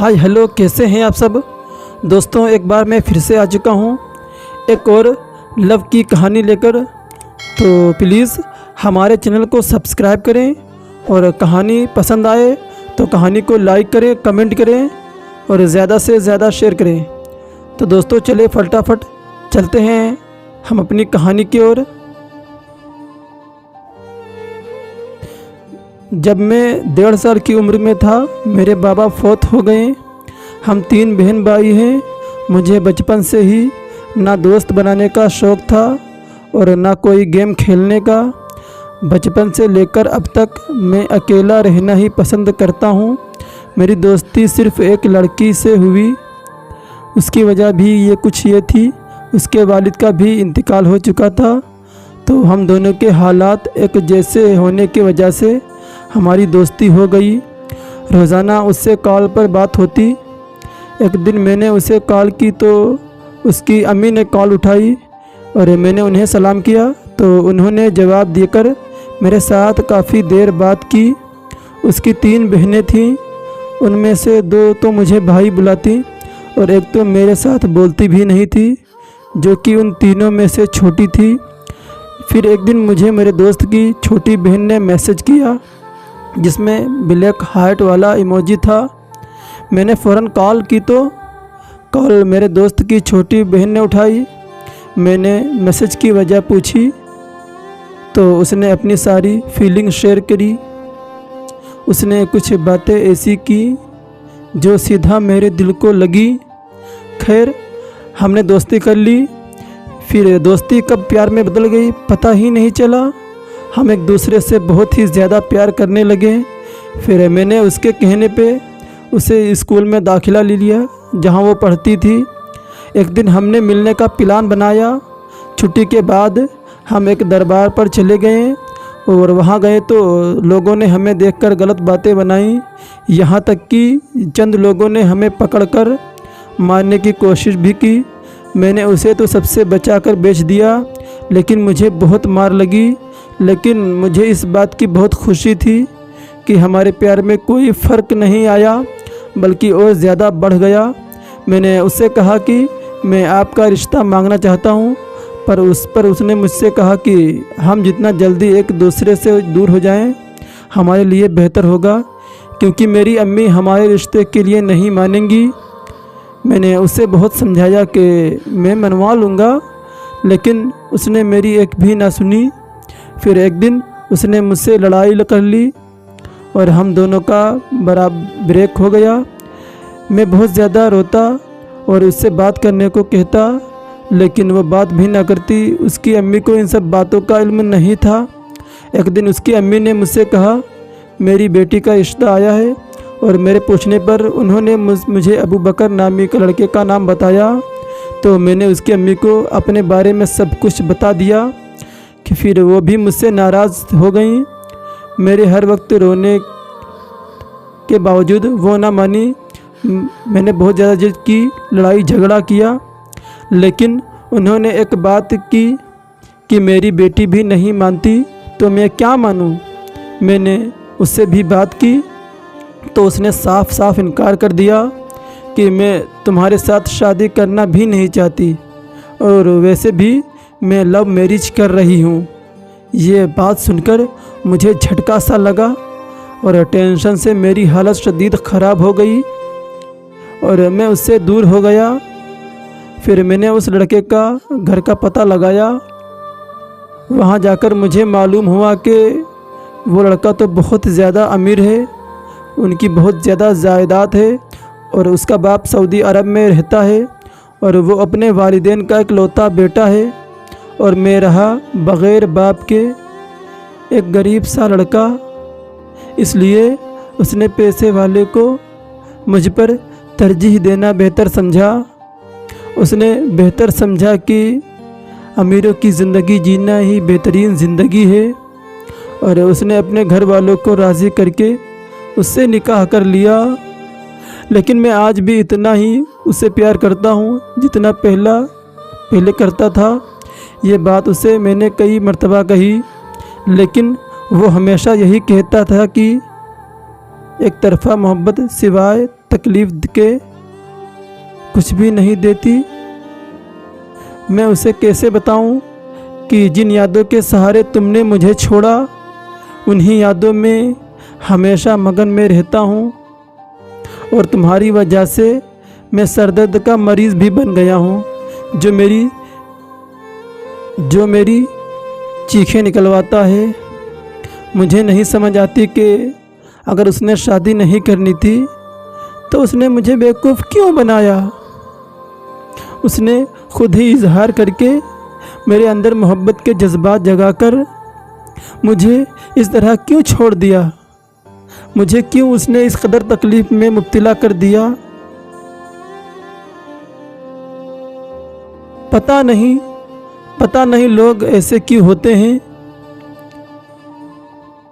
Hi hello, कैसे हैं आप सब दोस्तों। एक बार मैं फिर से आ चुका हूँ एक और लव की कहानी लेकर। तो प्लीज़ हमारे चैनल को सब्सक्राइब करें और कहानी पसंद आए तो कहानी को लाइक करें, कमेंट करें और ज़्यादा से ज़्यादा शेयर करें। तो दोस्तों चले फटाफट चलते हैं हम अपनी कहानी की ओर। जब मैं 1.5 साल की उम्र में था मेरे बाबा फौत हो गए। हम 3 बहन भाई हैं। मुझे बचपन से ही ना दोस्त बनाने का शौक़ था और ना कोई गेम खेलने का। बचपन से लेकर अब तक मैं अकेला रहना ही पसंद करता हूँ। मेरी दोस्ती सिर्फ़ एक लड़की से हुई। उसकी वजह भी ये थी, उसके वालिद का भी इंतकाल हो चुका था। तो हम दोनों के हालात एक जैसे होने की वजह से हमारी दोस्ती हो गई। रोज़ाना उससे कॉल पर बात होती। एक दिन मैंने उसे कॉल की तो उसकी अम्मी ने कॉल उठाई और मैंने उन्हें सलाम किया तो उन्होंने जवाब देकर मेरे साथ काफ़ी देर बात की। उसकी 3 बहनें थीं, उनमें से 2 तो मुझे भाई बुलाती और एक तो मेरे साथ बोलती भी नहीं थी, जो कि उन तीनों में से छोटी थी। फिर एक दिन मुझे मेरे दोस्त की छोटी बहन ने मैसेज किया जिसमें ब्लैक हार्ट वाला इमोजी था। मैंने फ़ौरन कॉल की तो कॉल मेरे दोस्त की छोटी बहन ने उठाई। मैंने मैसेज की वजह पूछी तो उसने अपनी सारी फीलिंग शेयर करी। उसने कुछ बातें ऐसी की जो सीधा मेरे दिल को लगी। खैर हमने दोस्ती कर ली। फिर दोस्ती कब प्यार में बदल गई पता ही नहीं चला। हम एक दूसरे से बहुत ही ज़्यादा प्यार करने लगे। फिर मैंने उसके कहने पे उसे स्कूल में दाखिला ले लिया जहाँ वो पढ़ती थी। एक दिन हमने मिलने का प्लान बनाया। छुट्टी के बाद हम एक दरबार पर चले गए और वहाँ गए तो लोगों ने हमें देखकर गलत बातें बनाई। यहाँ तक कि चंद लोगों ने हमें पकड़कर मारने की कोशिश भी की। मैंने उसे तो सबसे बचाकर बेच दिया, लेकिन मुझे बहुत मार लगी। लेकिन मुझे इस बात की बहुत खुशी थी कि हमारे प्यार में कोई फ़र्क नहीं आया, बल्कि और ज़्यादा बढ़ गया। मैंने उससे कहा कि मैं आपका रिश्ता मांगना चाहता हूँ, पर उसने मुझसे कहा कि हम जितना जल्दी एक दूसरे से दूर हो जाएं हमारे लिए बेहतर होगा, क्योंकि मेरी अम्मी हमारे रिश्ते के लिए नहीं मानेंगी। मैंने उसे बहुत समझाया कि मैं मनवा लूँगा, लेकिन उसने मेरी एक भी ना सुनी। फिर एक दिन उसने मुझसे लड़ाई कर ली और हम दोनों का बड़ा ब्रेक हो गया। मैं बहुत ज़्यादा रोता और उससे बात करने को कहता, लेकिन वो बात भी ना करती। उसकी अम्मी को इन सब बातों का इल्म नहीं था। एक दिन उसकी अम्मी ने मुझसे कहा मेरी बेटी का रिश्ता आया है, और मेरे पूछने पर उन्होंने मुझे अबू बकर नामी के लड़के का नाम बताया। तो मैंने उसकी अम्मी को अपने बारे में सब कुछ बता दिया कि फिर वो भी मुझसे नाराज़ हो गई। मेरे हर वक्त रोने के बावजूद वो ना मानी। मैंने बहुत ज़्यादा जिद की, लड़ाई झगड़ा किया, लेकिन उन्होंने एक बात की कि मेरी बेटी भी नहीं मानती तो मैं क्या मानूं। मैंने उससे भी बात की तो उसने साफ साफ इनकार कर दिया कि मैं तुम्हारे साथ शादी करना भी नहीं चाहती, और वैसे भी मैं लव मैरिज कर रही हूँ। ये बात सुनकर मुझे झटका सा लगा और टेंशन से मेरी हालत शदीद ख़राब हो गई और मैं उससे दूर हो गया। फिर मैंने उस लड़के का घर का पता लगाया। वहाँ जाकर मुझे मालूम हुआ कि वो लड़का तो बहुत ज़्यादा अमीर है, उनकी बहुत ज़्यादा जायदाद है और उसका बाप सऊदी अरब में रहता है और वो अपने वालिदैन का इकलौता बेटा है, और मैं रहा बग़ैर बाप के एक गरीब सा लड़का। इसलिए उसने पैसे वाले को मुझ पर तरजीह देना बेहतर समझा। उसने बेहतर समझा कि अमीरों की ज़िंदगी जीना ही बेहतरीन ज़िंदगी है, और उसने अपने घर वालों को राज़ी करके उससे निकाह कर लिया। लेकिन मैं आज भी इतना ही उससे प्यार करता हूँ जितना पहले करता था। ये बात उसे मैंने कई मर्तबा कही, लेकिन वो हमेशा यही कहता था कि एक तरफ़ा मोहब्बत सिवाय तकलीफ़ के कुछ भी नहीं देती। मैं उसे कैसे बताऊं कि जिन यादों के सहारे तुमने मुझे छोड़ा, उन्हीं यादों में हमेशा मगन में रहता हूं, और तुम्हारी वजह से मैं सरदर्द का मरीज़ भी बन गया हूं, जो मेरी चीखें निकलवाता है। मुझे नहीं समझ आती कि अगर उसने शादी नहीं करनी थी तो उसने मुझे बेवकूफ़ क्यों बनाया। उसने खुद ही इजहार करके मेरे अंदर मोहब्बत के जज्बात जगाकर मुझे इस तरह क्यों छोड़ दिया। मुझे क्यों उसने इस कदर तकलीफ़ में मुब्तला कर दिया। पता नहीं लोग ऐसे क्यों होते हैं।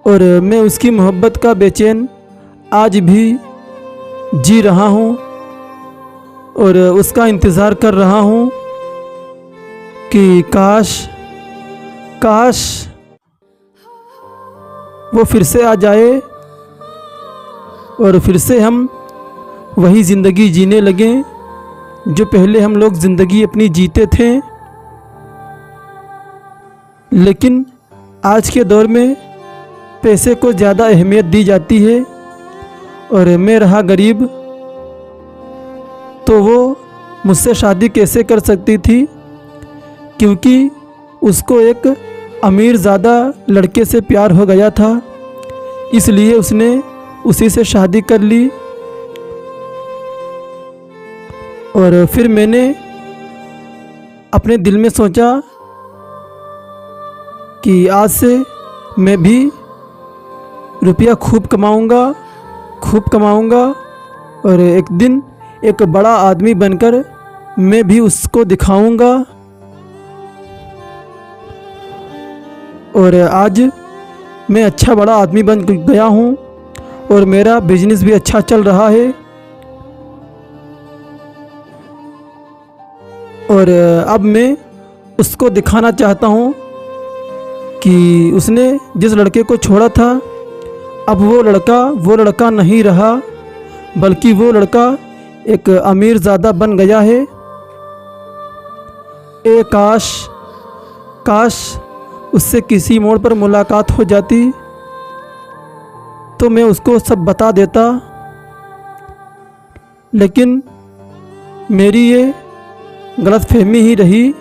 और मैं उसकी मोहब्बत का बेचैन आज भी जी रहा हूँ और उसका इंतज़ार कर रहा हूँ कि काश वो फिर से आ जाए और फिर से हम वही ज़िंदगी जीने लगें जो पहले हम लोग ज़िंदगी अपनी जीते थे। लेकिन आज के दौर में पैसे को ज़्यादा अहमियत दी जाती है, और मैं रहा गरीब, तो वो मुझसे शादी कैसे कर सकती थी, क्योंकि उसको एक अमीर ज़्यादा लड़के से प्यार हो गया था, इसलिए उसने उसी से शादी कर ली। और फिर मैंने अपने दिल में सोचा कि आज से मैं भी रुपया खूब कमाऊंगा और एक दिन एक बड़ा आदमी बनकर मैं भी उसको दिखाऊंगा। और आज मैं अच्छा बड़ा आदमी बन गया हूँ और मेरा बिजनेस भी अच्छा चल रहा है। और अब मैं उसको दिखाना चाहता हूँ कि उसने जिस लड़के को छोड़ा था, अब वो लड़का नहीं रहा, बल्कि वो लड़का एक अमीर ज़्यादा बन गया है। काश उससे किसी मोड़ पर मुलाकात हो जाती तो मैं उसको सब बता देता, लेकिन मेरी ये गलतफहमी ही रही।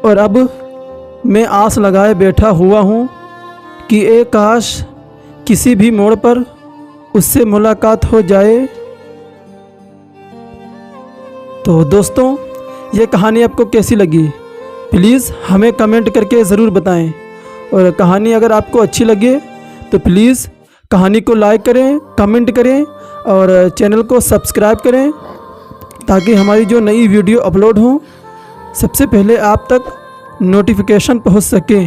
और अब मैं आस लगाए बैठा हुआ हूँ कि काश किसी भी मोड़ पर उससे मुलाकात हो जाए। तो दोस्तों, ये कहानी आपको कैसी लगी, प्लीज़ हमें कमेंट करके ज़रूर बताएं। और कहानी अगर आपको अच्छी लगे तो प्लीज़ कहानी को लाइक करें, कमेंट करें और चैनल को सब्सक्राइब करें, ताकि हमारी जो नई वीडियो अपलोड हो सबसे पहले आप तक नोटिफिकेशन पहुंच सके।